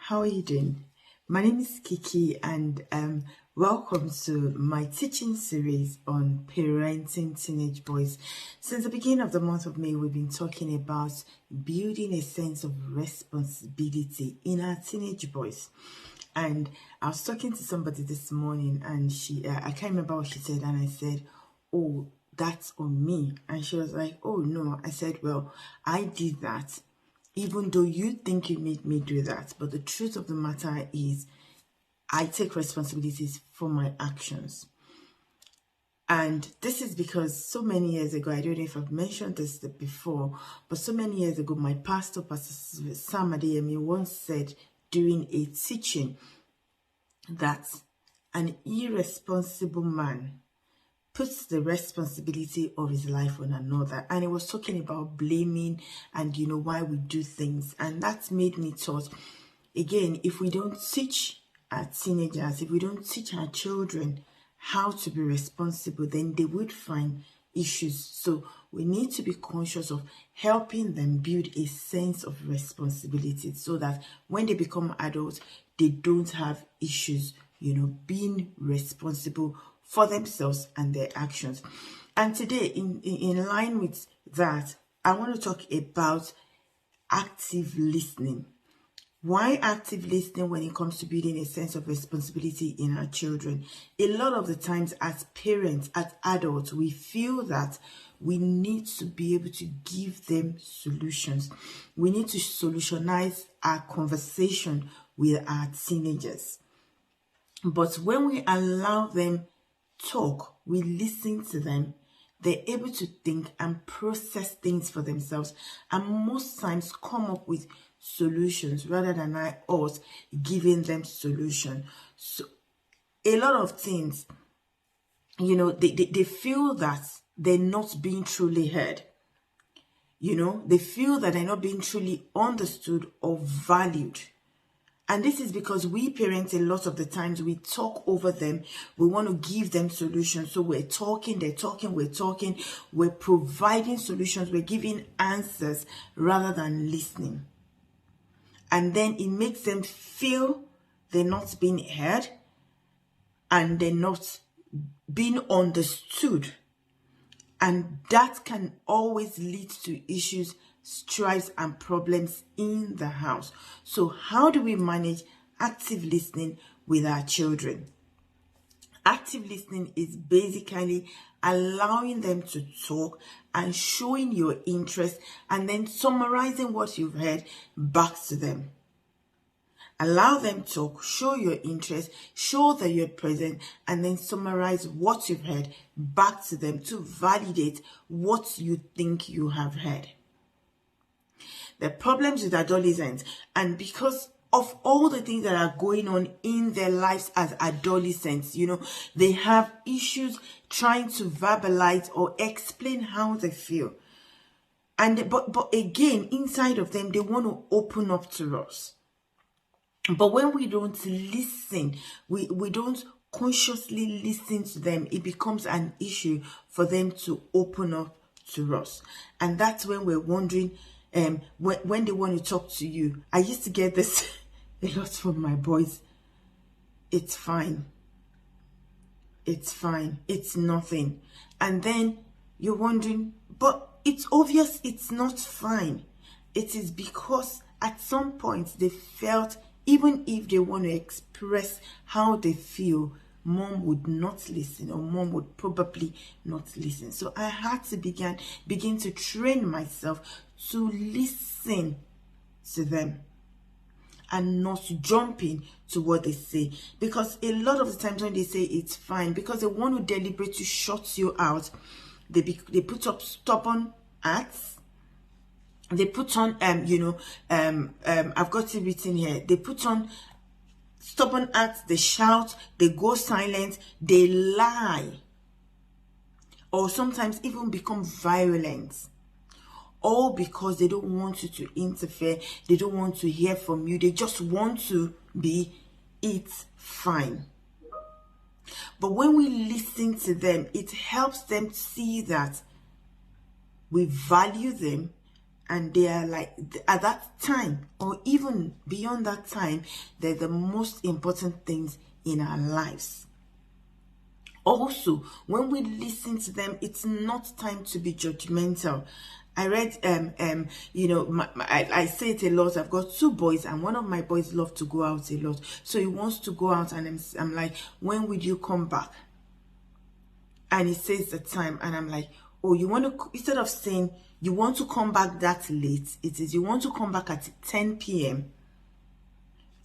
How are you doing? My name is Kiki, and welcome to my teaching series on parenting teenage boys. Since the beginning of the month of May, we've been talking about building a sense of responsibility in our teenage boys. And I was talking to somebody this morning, and I can't remember what she said, and I said, "Oh, that's on me." And she was like, "Oh no." I said, "Well, I did that, even though you think you made me do that. But the truth of the matter is, I take responsibilities for my actions." And this is because so many years ago, I don't know if I've mentioned this before, but so many years ago, my pastor, Pastor Sam Adeyemi, once said during a teaching that an irresponsible man puts the responsibility of his life on another. And he was talking about blaming and why we do things. And that made me thought, again, if we don't teach our teenagers, if we don't teach our children how to be responsible, then they would find issues. So we need to be conscious of helping them build a sense of responsibility so that when they become adults, they don't have issues, being responsible for themselves and their actions. And today, in line with that, I want to talk about active listening. Why active listening when it comes to building a sense of responsibility in our children? A lot of the times as parents, as adults, we feel that we need to be able to give them solutions. We need to solutionize our conversation with our teenagers. But when we allow them talk, we listen to them, they're able to think and process things for themselves, and most times come up with solutions rather than us giving them solution. So a lot of things, they feel that they're not being truly heard. They feel that they're not being truly understood or valued. And this is because we parents, a lot of the times, we talk over them. We want to give them solutions. So we're talking, they're talking, we're talking. We're providing solutions. We're giving answers rather than listening. And then it makes them feel they're not being heard and they're not being understood. And that can always lead to issues, strifes, and problems in the house. So how do we manage active listening with our children? Active listening is basically allowing them to talk and showing your interest and then summarizing what you've heard back to them. Allow them talk, show your interest, show that you're present, and then summarize what you've heard back to them to validate what you think you have heard. The problems with adolescents, and because of all the things that are going on in their lives as adolescents, they have issues trying to verbalize or explain how they feel. And but again, inside of them, they want to open up to us. But when we don't listen, we don't consciously listen to them, it becomes an issue for them to open up to us. And that's when we're wondering, when they want to talk to you. I used to get this a lot from my boys. It's fine. It's fine. It's nothing. And then you're wondering, but it's obvious it's not fine. It is because at some point they felt, even if they want to express how they feel, mom would not listen, or mom would probably not listen. So I had to begin to train myself to listen to them and not jumping to what they say. Because a lot of the times when they say it's fine, because they want to deliberately shut you out, they put up stubborn acts. They put on, I've got it written here. They put on stubborn acts, they shout, they go silent, they lie, or sometimes even become violent. All because they don't want you to interfere. They don't want to hear from you. They just want to be, it's fine. But when we listen to them, it helps them see that we value them And they are like, at that time or even beyond that time, they're the most important things in our lives. Also, when we listen to them, it's not time to be judgmental. I read, I say it a lot. I've got 2 boys, and one of my boys loves to go out a lot. So he wants to go out, and I'm like, when will you come back? And he says the time, and I'm like, oh, you want to, instead of saying you want to come back that late, it is you want to come back at 10 p.m.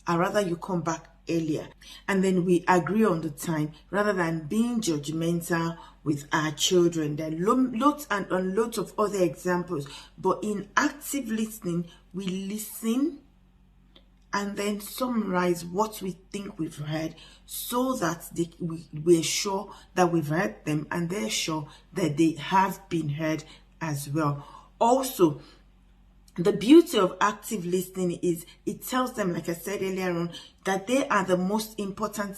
I'd rather you come back earlier. And then we agree on the time rather than being judgmental with our children. There are lots and lots of other examples. But in active listening, we listen and then summarize what we think we've heard, so that we're sure that we've heard them and they're sure that they have been heard as well. Also, the beauty of active listening is it tells them, like I said earlier on, that they are the most important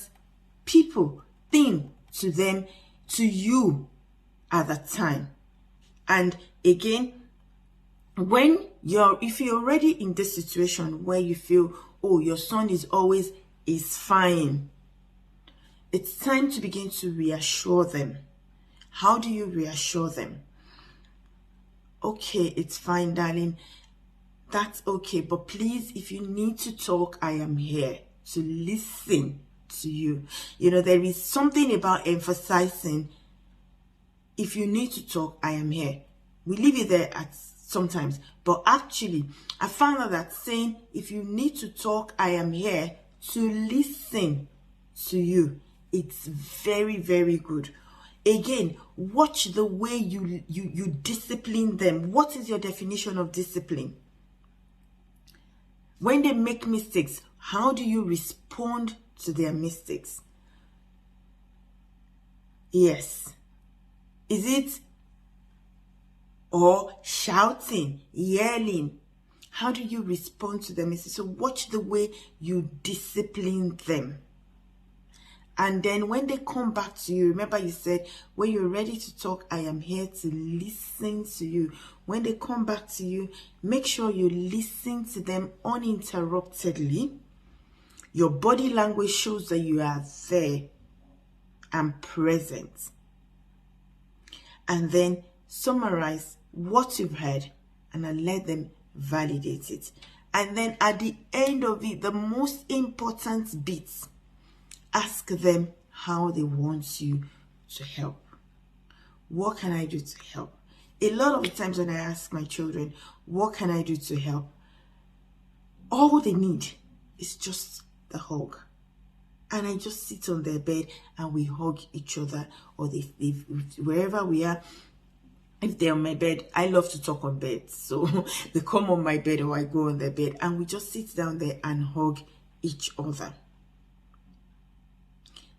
thing to them, to you at that time. And again, if you're already in this situation where you feel, oh, your son is fine, it's time to begin to reassure them. How do you reassure them? Okay, it's fine, darling. That's okay. But please, if you need to talk, I am here to listen to you. There is something about emphasizing, if you need to talk, I am here. We leave it there at sometimes, but actually I found out that saying, if you need to talk, I am here to listen to you, it's very, very good. Again, watch the way you discipline them. What is your definition of discipline? When they make mistakes, how do you respond to their mistakes? Yes. Is it or shouting, yelling? How do you respond to them? So watch the way you discipline them. And then when they come back to you, remember you said, when you're ready to talk, I am here to listen to you. When they come back to you, make sure you listen to them uninterruptedly. Your body language shows that you are there and present. And then summarize what you've heard and then let them validate it. And then at the end of it, the most important bits, ask them how they want you to help. What can I do to help? A lot of the times when I ask my children, what can I do to help? All they need is just the hug. And I just sit on their bed and we hug each other, or wherever we are. If they're on my bed, I love to talk on bed. So they come on my bed or I go on their bed and we just sit down there and hug each other.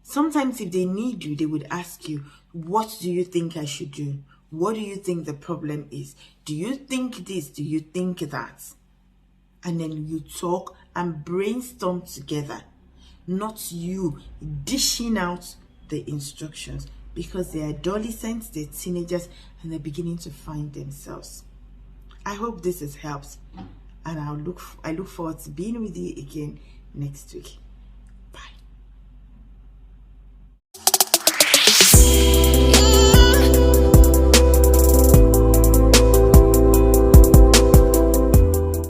Sometimes if they need you, they would ask you, what do you think I should do? What do you think the problem is? Do you think this? Do you think that? And then you talk and brainstorm together, not you dishing out the instructions, because they're adolescents, they're teenagers, and they're beginning to find themselves. I hope this has helped, and I look forward to being with you again next week.